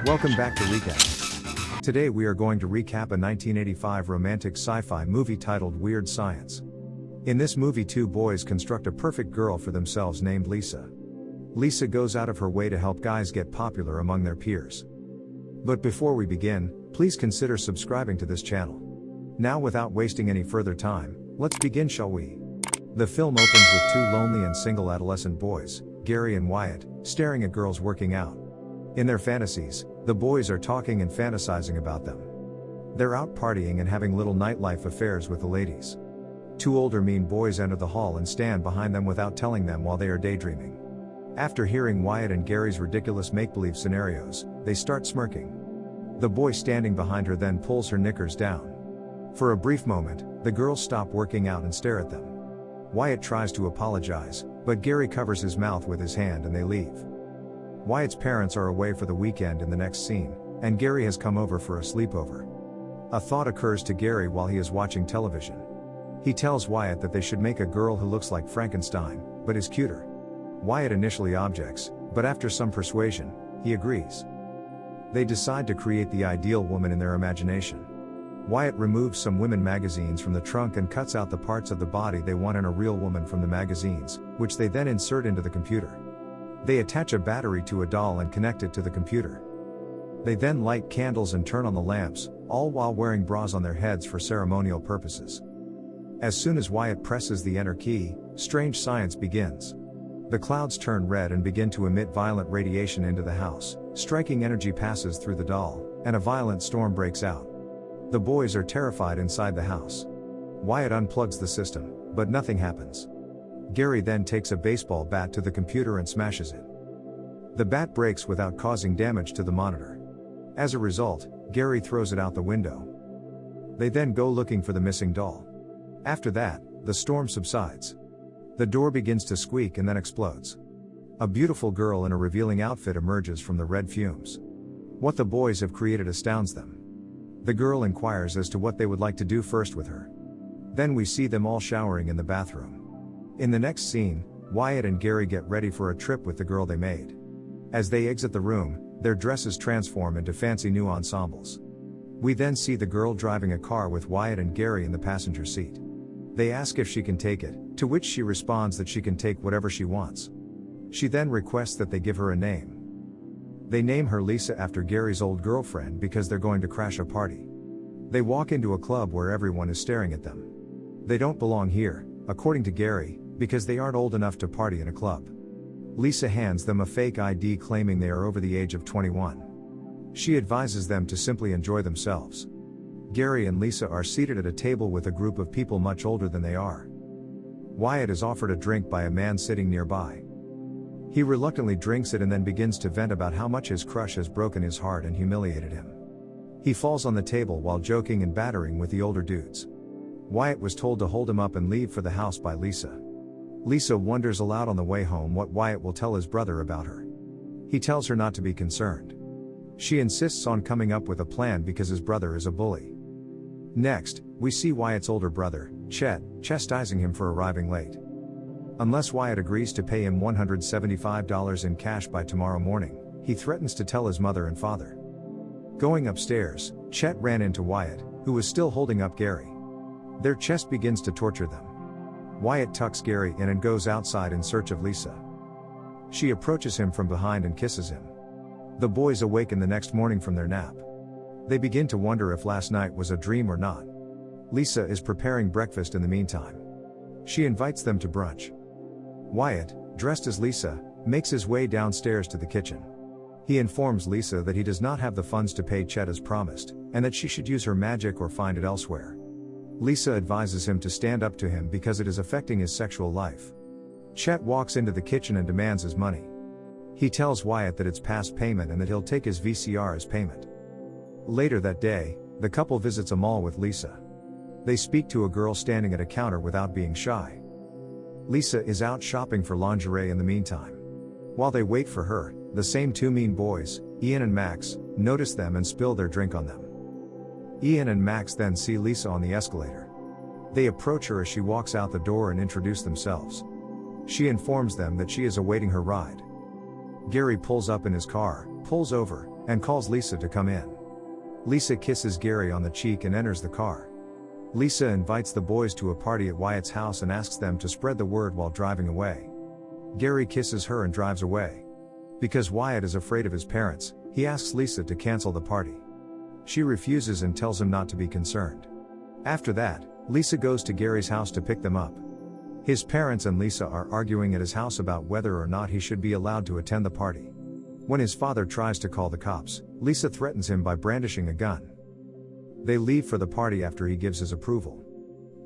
Welcome back to Recap. Today we are going to recap a 1985 romantic sci-fi movie titled Weird Science. In this movie, two boys construct a perfect girl for themselves named Lisa. Lisa goes out of her way to help guys get popular among their peers. But before we begin, please consider subscribing to this channel. Now, without wasting any further time, let's begin, shall we? The film opens with two lonely and single adolescent boys, Gary and Wyatt, staring at girls working out. In their fantasies, the boys are talking and fantasizing about them. They're out partying and having little nightlife affairs with the ladies. Two older mean boys enter the hall and stand behind them without telling them while they are daydreaming. After hearing Wyatt and Gary's ridiculous make-believe scenarios, they start smirking. The boy standing behind her then pulls her knickers down. For a brief moment, the girls stop working out and stare at them. Wyatt tries to apologize, but Gary covers his mouth with his hand and they leave. Wyatt's parents are away for the weekend in the next scene, and Gary has come over for a sleepover. A thought occurs to Gary while he is watching television. He tells Wyatt that they should make a girl who looks like Frankenstein, but is cuter. Wyatt initially objects, but after some persuasion, he agrees. They decide to create the ideal woman in their imagination. Wyatt removes some women magazines from the trunk and cuts out the parts of the body they want in a real woman from the magazines, which they then insert into the computer. They attach a battery to a doll and connect it to the computer. They then light candles and turn on the lamps, all while wearing bras on their heads for ceremonial purposes. As soon as Wyatt presses the enter key, strange science begins. The clouds turn red and begin to emit violent radiation into the house, striking energy passes through the doll, and a violent storm breaks out. The boys are terrified inside the house. Wyatt unplugs the system, but nothing happens. Gary then takes a baseball bat to the computer and smashes it. The bat breaks without causing damage to the monitor. As a result, Gary throws it out the window. They then go looking for the missing doll. After that, the storm subsides. The door begins to squeak and then explodes. A beautiful girl in a revealing outfit emerges from the red fumes. What the boys have created astounds them. The girl inquires as to what they would like to do first with her. Then we see them all showering in the bathroom. In the next scene, Wyatt and Gary get ready for a trip with the girl they made. As they exit the room, their dresses transform into fancy new ensembles. We then see the girl driving a car with Wyatt and Gary in the passenger seat. They ask if she can take it, to which she responds that she can take whatever she wants. She then requests that they give her a name. They name her Lisa after Gary's old girlfriend because they're going to crash a party. They walk into a club where everyone is staring at them. They don't belong here, according to Gary, because they aren't old enough to party in a club. Lisa hands them a fake ID claiming they are over the age of 21. She advises them to simply enjoy themselves. Gary and Lisa are seated at a table with a group of people much older than they are. Wyatt is offered a drink by a man sitting nearby. He reluctantly drinks it and then begins to vent about how much his crush has broken his heart and humiliated him. He falls on the table while joking and battering with the older dudes. Wyatt was told to hold him up and leave for the house by Lisa. Lisa wonders aloud on the way home what Wyatt will tell his brother about her. He tells her not to be concerned. She insists on coming up with a plan because his brother is a bully. Next, we see Wyatt's older brother, Chet, chastising him for arriving late. Unless Wyatt agrees to pay him $175 in cash by tomorrow morning, he threatens to tell his mother and father. Going upstairs, Chet ran into Wyatt, who was still holding up Gary. Their chest begins to torture them. Wyatt tucks Gary in and goes outside in search of Lisa. She approaches him from behind and kisses him. The boys awaken the next morning from their nap. They begin to wonder if last night was a dream or not. Lisa is preparing breakfast in the meantime. She invites them to brunch. Wyatt, dressed as Lisa, makes his way downstairs to the kitchen. He informs Lisa that he does not have the funds to pay Chet as promised, and that she should use her magic or find it elsewhere. Lisa advises him to stand up to him because it is affecting his sexual life. Chet walks into the kitchen and demands his money. He tells Wyatt that it's past payment and that he'll take his VCR as payment. Later that day, the couple visits a mall with Lisa. They speak to a girl standing at a counter without being shy. Lisa is out shopping for lingerie in the meantime. While they wait for her, the same two mean boys, Ian and Max, notice them and spill their drink on them. Ian and Max then see Lisa on the escalator. They approach her as she walks out the door and introduce themselves. She informs them that she is awaiting her ride. Gary pulls up in his car, pulls over, and calls Lisa to come in. Lisa kisses Gary on the cheek and enters the car. Lisa invites the boys to a party at Wyatt's house and asks them to spread the word while driving away. Gary kisses her and drives away. Because Wyatt is afraid of his parents, he asks Lisa to cancel the party. She refuses and tells him not to be concerned. After that, Lisa goes to Gary's house to pick them up. His parents and Lisa are arguing at his house about whether or not he should be allowed to attend the party. When his father tries to call the cops, Lisa threatens him by brandishing a gun. They leave for the party after he gives his approval.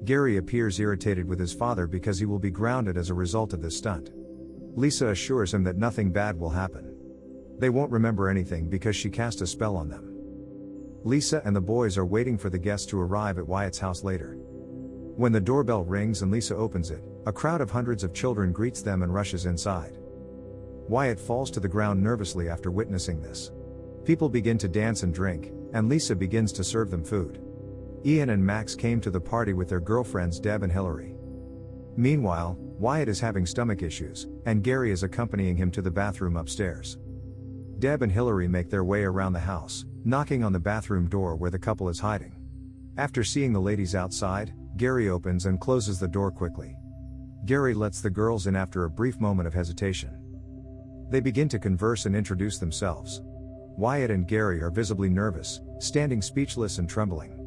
Gary appears irritated with his father because he will be grounded as a result of this stunt. Lisa assures him that nothing bad will happen. They won't remember anything because she cast a spell on them. Lisa and the boys are waiting for the guests to arrive at Wyatt's house later. When the doorbell rings and Lisa opens it, a crowd of hundreds of children greets them and rushes inside. Wyatt falls to the ground nervously after witnessing this. People begin to dance and drink, and Lisa begins to serve them food. Ian and Max came to the party with their girlfriends Deb and Hillary. Meanwhile, Wyatt is having stomach issues, and Gary is accompanying him to the bathroom upstairs. Deb and Hillary make their way around the house, knocking on the bathroom door where the couple is hiding. After seeing the ladies outside, Gary opens and closes the door quickly. Gary lets the girls in after a brief moment of hesitation. They begin to converse and introduce themselves. Wyatt and Gary are visibly nervous, standing speechless and trembling.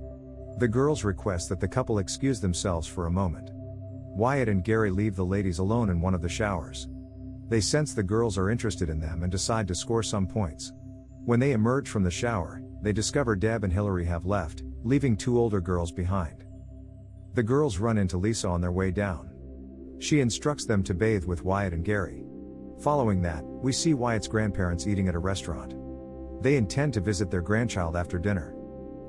The girls request that the couple excuse themselves for a moment. Wyatt and Gary leave the ladies alone in one of the showers. They sense the girls are interested in them and decide to score some points. When they emerge from the shower, they discover Deb and Hillary have left, leaving two older girls behind. The girls run into Lisa on their way down. She instructs them to bathe with Wyatt and Gary. Following that, we see Wyatt's grandparents eating at a restaurant. They intend to visit their grandchild after dinner.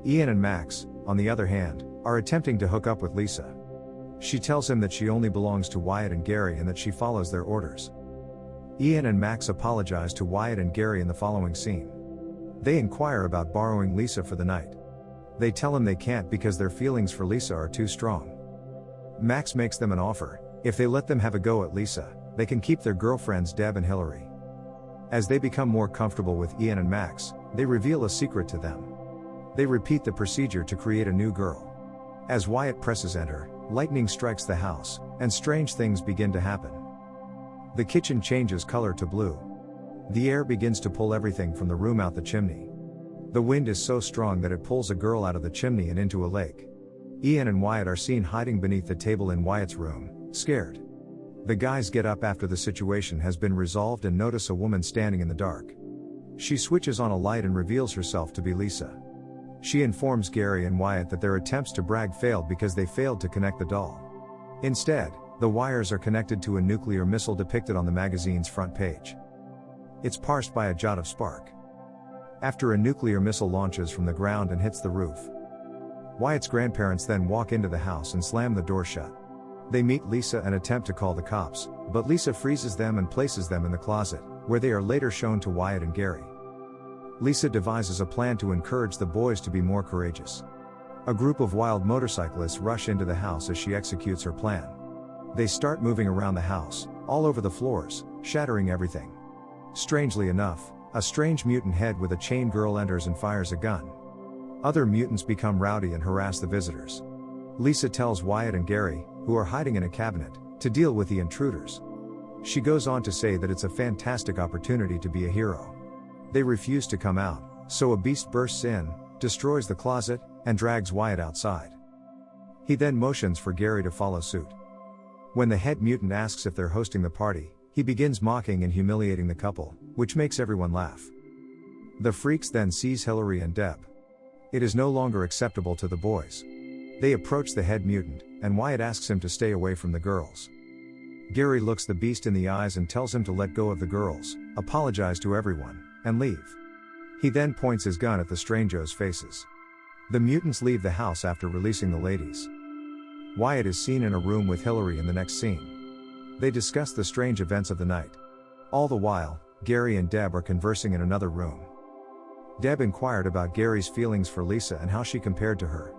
Ian and Max, on the other hand, are attempting to hook up with Lisa. She tells him that she only belongs to Wyatt and Gary and that she follows their orders. Ian and Max apologize to Wyatt and Gary in the following scene. They inquire about borrowing Lisa for the night. They tell him they can't because their feelings for Lisa are too strong. Max makes them an offer: if they let them have a go at Lisa, they can keep their girlfriends Deb and Hillary. As they become more comfortable with Ian and Max, they reveal a secret to them. They repeat the procedure to create a new girl. As Wyatt presses enter, lightning strikes the house, and strange things begin to happen. The kitchen changes color to blue. The air begins to pull everything from the room out the chimney. The wind is so strong that it pulls a girl out of the chimney and into a lake. Ian and Wyatt are seen hiding beneath the table in Wyatt's room, scared. The guys get up after the situation has been resolved and notice a woman standing in the dark. She switches on a light and reveals herself to be Lisa. She informs Gary and Wyatt that their attempts to brag failed because they failed to connect the doll. Instead, the wires are connected to a nuclear missile depicted on the magazine's front page. It's parsed by a jot of spark. After a nuclear missile launches from the ground and hits the roof. Wyatt's grandparents then walk into the house and slam the door shut. They meet Lisa and attempt to call the cops, but Lisa freezes them and places them in the closet, where they are later shown to Wyatt and Gary. Lisa devises a plan to encourage the boys to be more courageous. A group of wild motorcyclists rush into the house as she executes her plan. They start moving around the house, all over the floors, shattering everything. Strangely enough, a strange mutant head with a chain girl enters and fires a gun. Other mutants become rowdy and harass the visitors. Lisa tells Wyatt and Gary, who are hiding in a cabinet, to deal with the intruders. She goes on to say that it's a fantastic opportunity to be a hero. They refuse to come out, so a beast bursts in, destroys the closet, and drags Wyatt outside. He then motions for Gary to follow suit. When the head mutant asks if they're hosting the party, he begins mocking and humiliating the couple, which makes everyone laugh. The freaks then seize Hillary and Deb. It is no longer acceptable to the boys. They approach the head mutant, and Wyatt asks him to stay away from the girls. Gary looks the beast in the eyes and tells him to let go of the girls, apologize to everyone, and leave. He then points his gun at the strangers' faces. The mutants leave the house after releasing the ladies. Wyatt is seen in a room with Hillary in the next scene. They discuss the strange events of the night. All the while, Gary and Deb are conversing in another room. Deb inquired about Gary's feelings for Lisa and how she compared to her.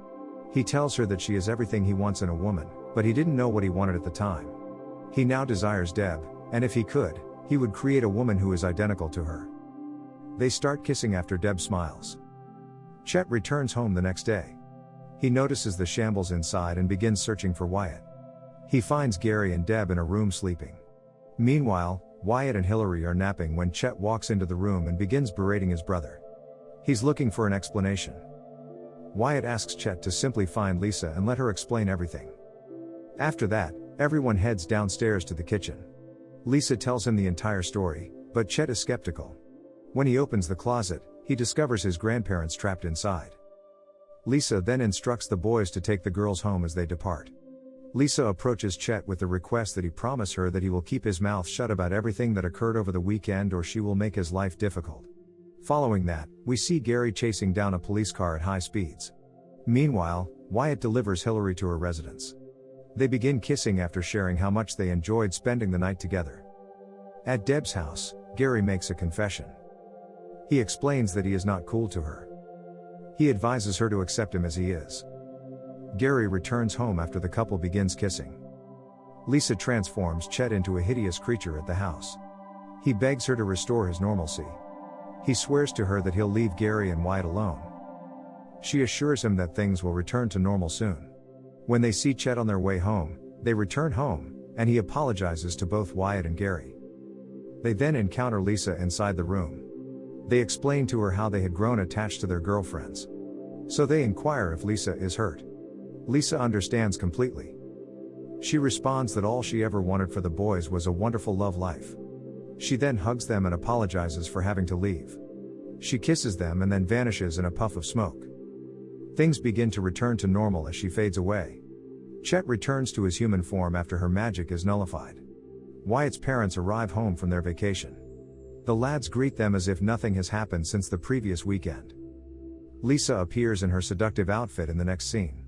He tells her that she is everything he wants in a woman, but he didn't know what he wanted at the time. He now desires Deb, and if he could, he would create a woman who is identical to her. They start kissing after Deb smiles. Chet returns home the next day. He notices the shambles inside and begins searching for Wyatt. He finds Gary and Deb in a room sleeping. Meanwhile, Wyatt and Hillary are napping when Chet walks into the room and begins berating his brother. He's looking for an explanation. Wyatt asks Chet to simply find Lisa and let her explain everything. After that, everyone heads downstairs to the kitchen. Lisa tells him the entire story, but Chet is skeptical. When he opens the closet, he discovers his grandparents trapped inside. Lisa then instructs the boys to take the girls home as they depart. Lisa approaches Chet with the request that he promise her that he will keep his mouth shut about everything that occurred over the weekend or she will make his life difficult. Following that, we see Gary chasing down a police car at high speeds. Meanwhile, Wyatt delivers Hillary to her residence. They begin kissing after sharing how much they enjoyed spending the night together. At Deb's house, Gary makes a confession. He explains that he is not cool to her. He advises her to accept him as he is. Gary returns home after the couple begins kissing. Lisa transforms Chet into a hideous creature at the house. He begs her to restore his normalcy. He swears to her that he'll leave Gary and Wyatt alone. She assures him that things will return to normal soon. When they see Chet on their way home, they return home, and he apologizes to both Wyatt and Gary. They then encounter Lisa inside the room. They explain to her how they had grown attached to their girlfriends. So they inquire if Lisa is hurt. Lisa understands completely. She responds that all she ever wanted for the boys was a wonderful love life. She then hugs them and apologizes for having to leave. She kisses them and then vanishes in a puff of smoke. Things begin to return to normal as she fades away. Chet returns to his human form after her magic is nullified. Wyatt's parents arrive home from their vacation. The lads greet them as if nothing has happened since the previous weekend. Lisa appears in her seductive outfit in the next scene.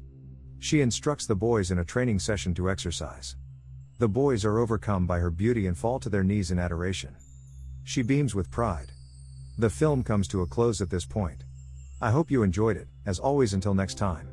She instructs the boys in a training session to exercise. The boys are overcome by her beauty and fall to their knees in adoration. She beams with pride. The film comes to a close at this point. I hope you enjoyed it. As always, until next time.